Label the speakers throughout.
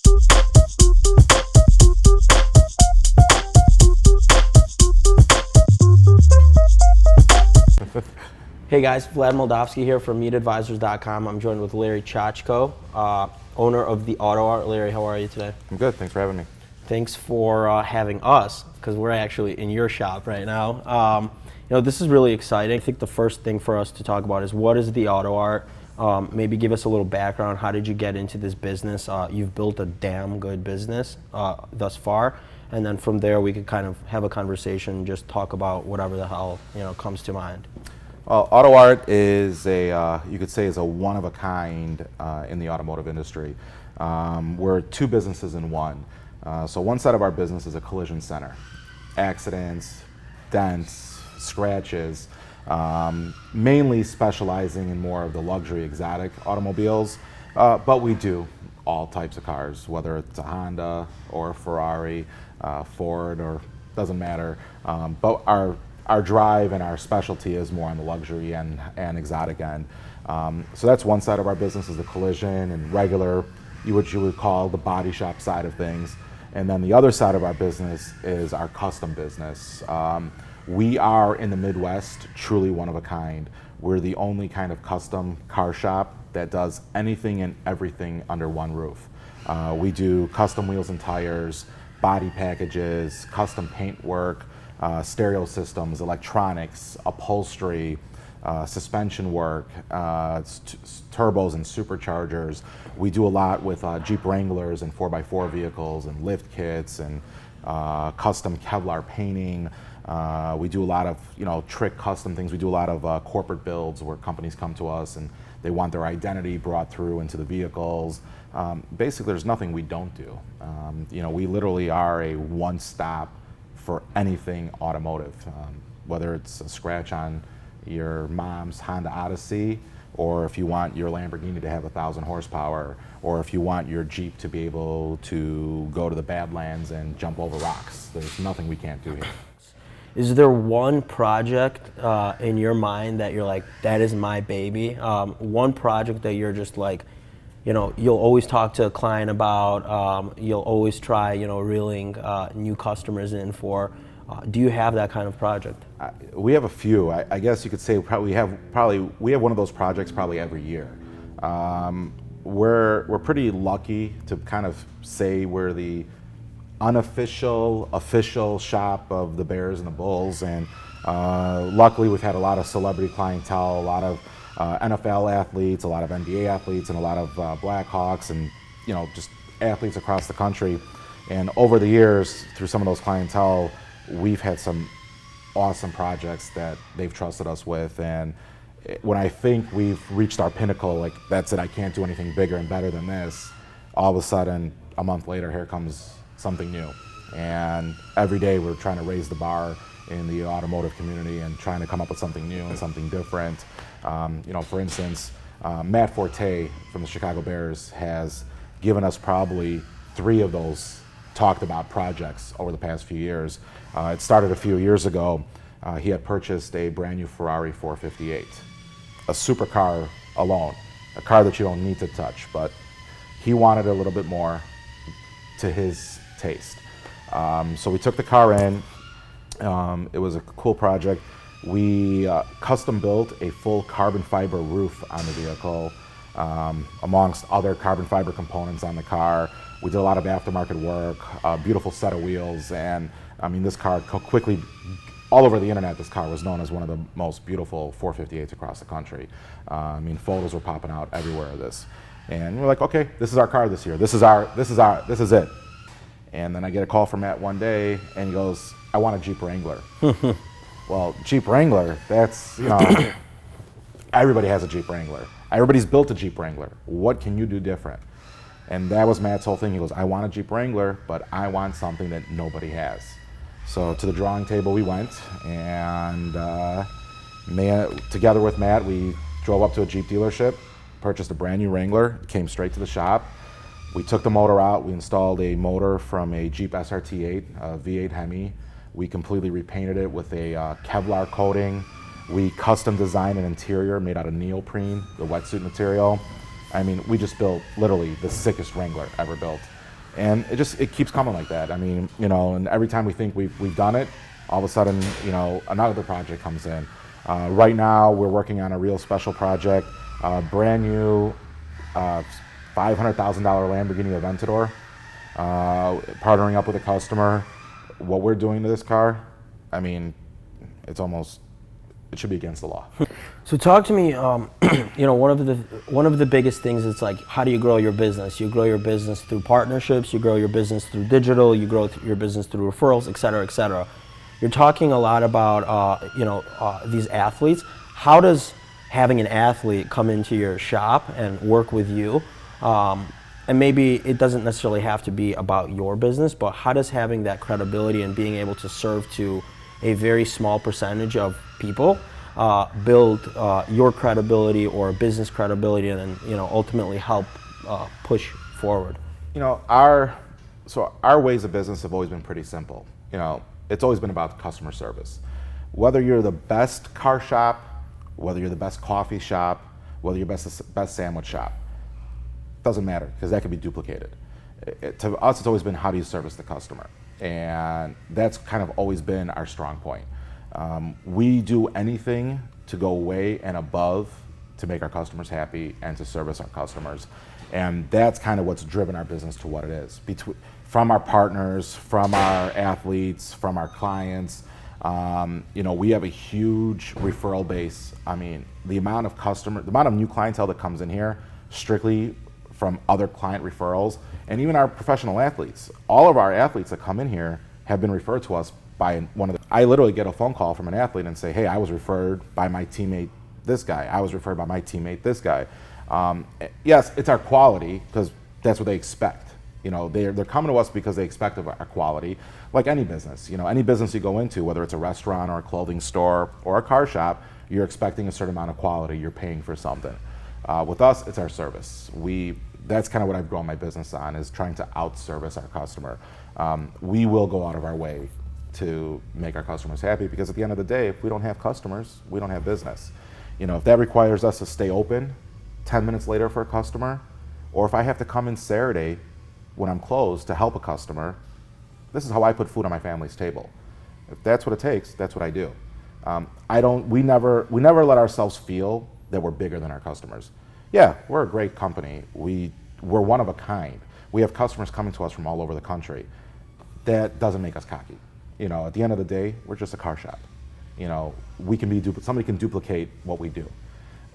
Speaker 1: Hey guys, Vlad Moldavsky here from MeetAdvisors.com. I'm joined with Larry Chachko, owner of the Auto Art. Larry, how are you today?
Speaker 2: I'm good. Thanks for having me.
Speaker 1: Thanks for having us, because we're actually in your shop right now. This is really exciting. I think the first thing for us to talk about is what is the Auto Art? Maybe give us a little background. How did you get into this business? You've built a damn good business thus far. And then from there, we could kind of have a conversation, just talk about whatever the hell comes to mind.
Speaker 2: Well, Auto Art is you could say, is a one of a kind in the automotive industry. We're two businesses in one. So one side of our business is a collision center. Accidents, dents, scratches, mainly specializing in more of the luxury exotic automobiles. But we do all types of cars, whether it's a Honda or a Ferrari, Ford, or doesn't matter. But our drive and our specialty is more on the luxury and exotic end. So that's one side of our business, is the collision and regular, what you would call the body shop side of things. And then the other side of our business is our custom business. We are in the Midwest truly one of a kind. We're the only kind of custom car shop that does anything and everything under one roof. We do custom wheels and tires, body packages, custom paint work, stereo systems, electronics, upholstery, suspension work, turbos and superchargers. We do a lot with Jeep Wranglers and 4x4 vehicles and lift kits and custom Kevlar painting. We do a lot of trick custom things. We do a lot of corporate builds where companies come to us and they want their identity brought through into the vehicles. Basically, there's nothing we don't do. We literally are a one-stop for anything automotive, whether it's a scratch on your mom's Honda Odyssey, or if you want your Lamborghini to have 1,000 horsepower, or if you want your Jeep to be able to go to the Badlands and jump over rocks. There's nothing we can't do here.
Speaker 1: Is there one project in your mind that you're like, that is my baby? One project that you're just like, you'll always talk to a client about, you'll always try, reeling new customers in for. Do you have that kind of project?
Speaker 2: We have a few. I guess you could say we have one of those projects probably every year. We're pretty lucky to kind of say we're the unofficial, official shop of the Bears and the Bulls, and luckily we've had a lot of celebrity clientele, a lot of NFL athletes, a lot of NBA athletes, and a lot of Blackhawks, and just athletes across the country. And over the years, through some of those clientele, we've had some awesome projects that they've trusted us with. And when I think we've reached our pinnacle, like that's it, I can't do anything bigger and better than this, all of a sudden, a month later, here comes something new. And every day we're trying to raise the bar in the automotive community and trying to come up with something new and something different. For instance, Matt Forte from the Chicago Bears has given us probably 3 of those talked about projects over the past few years. It started a few years ago. He had purchased a brand new Ferrari 458, a supercar alone, a car that you don't need to touch, but he wanted a little bit more to his taste. So we took the car in. It was a cool project. We custom built a full carbon fiber roof on the vehicle, amongst other carbon fiber components on the car. We did a lot of aftermarket work, a beautiful set of wheels, and this car quickly, all over the internet, this car was known as one of the most beautiful 458s across the country. Photos were popping out everywhere of this. And we're like, okay, this is our car this year. This is it. And then I get a call from Matt one day, and he goes, I want a Jeep Wrangler. Well, Jeep Wrangler, that's, everybody has a Jeep Wrangler. Everybody's built a Jeep Wrangler. What can you do different? And that was Matt's whole thing. He goes, I want a Jeep Wrangler, but I want something that nobody has. So to the drawing table we went, and together with Matt, we drove up to a Jeep dealership, purchased a brand new Wrangler, came straight to the shop. We took the motor out. We installed a motor from a Jeep SRT8, a V8 Hemi. We completely repainted it with a Kevlar coating. We custom designed an interior made out of neoprene, the wetsuit material. We just built literally the sickest Wrangler ever built. And it keeps coming like that. I mean, you know, and every time we think we've done it, all of a sudden, you know, another project comes in. Right now, we're working on a real special project, brand new $500,000 Lamborghini Aventador, partnering up with a customer. What we're doing to this car, I mean, it should be against the law.
Speaker 1: So talk to me, you know, one of the biggest things is like, how do you grow your business? You grow your business through partnerships, you grow your business through digital, you grow your business through referrals, et cetera, et cetera. You're talking a lot about, you know, these athletes. How does having an athlete come into your shop and work with you? And maybe it doesn't necessarily have to be about your business, but how does having that credibility and being able to serve to a very small percentage of people build your credibility or business credibility, and then, you know, ultimately help push forward?
Speaker 2: You know, our ways of business have always been pretty simple. You know, it's always been about customer service. Whether you're the best car shop, whether you're the best coffee shop, whether you're best sandwich shop, doesn't matter, because that can be duplicated. To us, it's always been, how do you service the customer? And that's kind of always been our strong point. We do anything to go way and above to make our customers happy and to service our customers. And that's kind of what's driven our business to what it is. From our partners, from our athletes, from our clients, you know, we have a huge referral base. I mean, the amount of new clientele that comes in here strictly from other client referrals, and even our professional athletes. All of our athletes that come in here have been referred to us by one of the, I literally get a phone call from an athlete and say, hey, I was referred by my teammate this guy. I was referred by my teammate this guy. Yes, it's our quality, because that's what they expect. You know, they're coming to us because they expect of our quality, like any business. You know, any business you go into, whether it's a restaurant or a clothing store or a car shop, you're expecting a certain amount of quality. You're paying for something. With us, it's our service. That's kind of what I've grown my business on, is trying to out-service our customer. We will go out of our way to make our customers happy, because at the end of the day, if we don't have customers, we don't have business. You know, if that requires us to stay open 10 minutes later for a customer, or if I have to come in Saturday when I'm closed to help a customer, this is how I put food on my family's table. If that's what it takes, that's what I do. We never let ourselves feel that we're bigger than our customers. Yeah, we're a great company. We're one of a kind. We have customers coming to us from all over the country. That doesn't make us cocky. You know, at the end of the day, we're just a car shop. You know, somebody can duplicate what we do,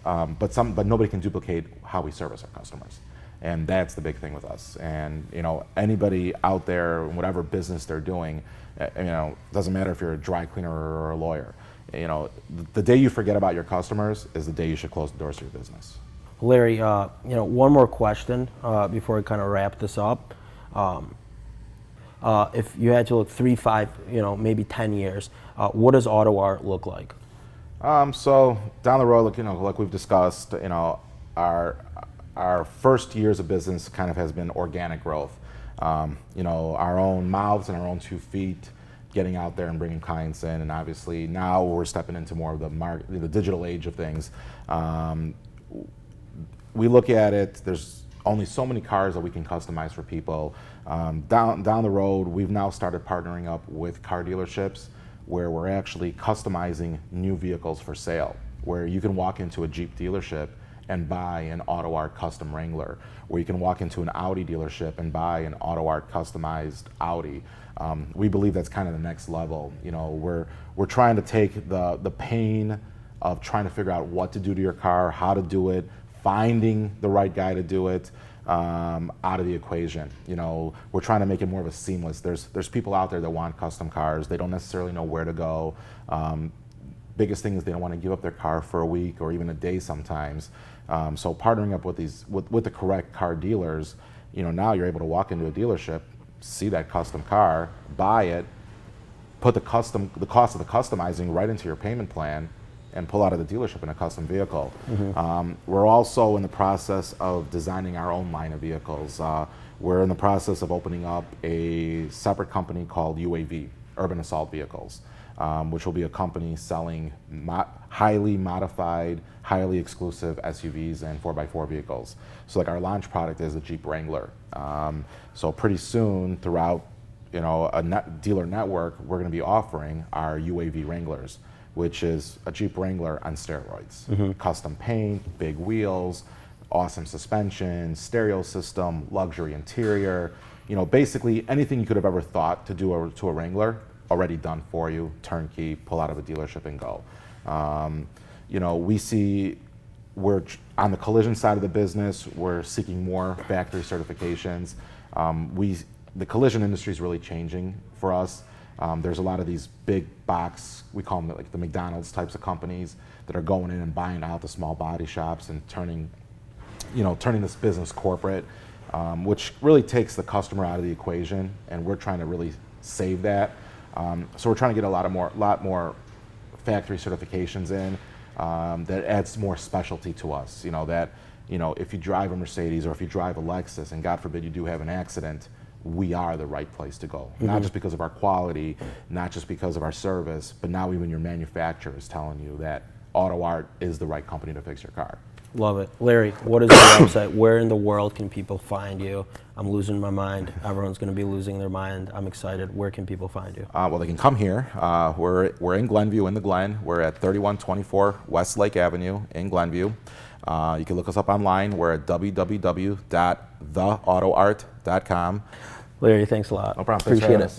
Speaker 2: but nobody can duplicate how we service our customers. And that's the big thing with us. And, you know, anybody out there, whatever business they're doing, you know, doesn't matter if you're a dry cleaner or a lawyer. You know, the day you forget about your customers is the day you should close the doors to your business.
Speaker 1: Larry, you know, one more question before we kind of wrap this up. If you had to look 3, 5, you know, maybe 10 years, what does Auto Art look like?
Speaker 2: So down the road, you know, like we've discussed, you know, our first years of business kind of has been organic growth. You know, our own mouths and our own 2 feet, getting out there and bringing clients in, and obviously now we're stepping into more of the digital age of things. We look at it, there's only so many cars that we can customize for people. Down the road, we've now started partnering up with car dealerships where we're actually customizing new vehicles for sale, where you can walk into a Jeep dealership and buy an Auto Art custom Wrangler, where you can walk into an Audi dealership and buy an Auto Art customized Audi. We believe that's kind of the next level. You know, we're trying to take the pain of trying to figure out what to do to your car, how to do it, finding the right guy to do it, out of the equation. You know, we're trying to make it more of a seamless. There's people out there that want custom cars. They don't necessarily know where to go. Biggest thing is they don't want to give up their car for a week or even a day sometimes. So partnering up with the correct car dealers, you know, now you're able to walk into a dealership, see that custom car, buy it, put the cost of the customizing right into your payment plan, and pull out of the dealership in a custom vehicle. Mm-hmm. We're also in the process of designing our own line of vehicles. We're in the process of opening up a separate company called UAV, Urban Assault Vehicles. which will be a company selling highly modified, highly exclusive SUVs and 4x4 vehicles. So like our launch product is the Jeep Wrangler. So pretty soon throughout a dealer network, we're going to be offering our UAV Wranglers, which is a Jeep Wrangler on steroids. Custom paint, big wheels, awesome suspension, stereo system, luxury interior. Basically anything you could have ever thought to do to a Wrangler, already done for you, turnkey, pull out of a dealership and go. We see we're on the collision side of the business, we're seeking more factory certifications. The collision industry is really changing for us. There's a lot of these big box, we call them like the McDonald's types of companies that are going in and buying out the small body shops and turning this business corporate, which really takes the customer out of the equation, and we're trying to really save that. So we're trying to get a lot more factory certifications in that adds more specialty to us. If you drive a Mercedes or if you drive a Lexus, and God forbid you do have an accident, we are the right place to go. Not just because of our quality, not just because of our service, but now even your manufacturer is telling you that Auto Art is the right company to fix your car.
Speaker 1: Love it. Larry, what is your website? Where in the world can people find you? I'm losing my mind. Everyone's going to be losing their mind. I'm excited. Where can people find you?
Speaker 2: Well, they can come here. We're in Glenview, in the Glen. We're at 3124 West Lake Avenue in Glenview. You can look us up online. We're at www.theautoart.com.
Speaker 1: Larry, thanks a lot.
Speaker 2: No problem.
Speaker 1: Appreciate it.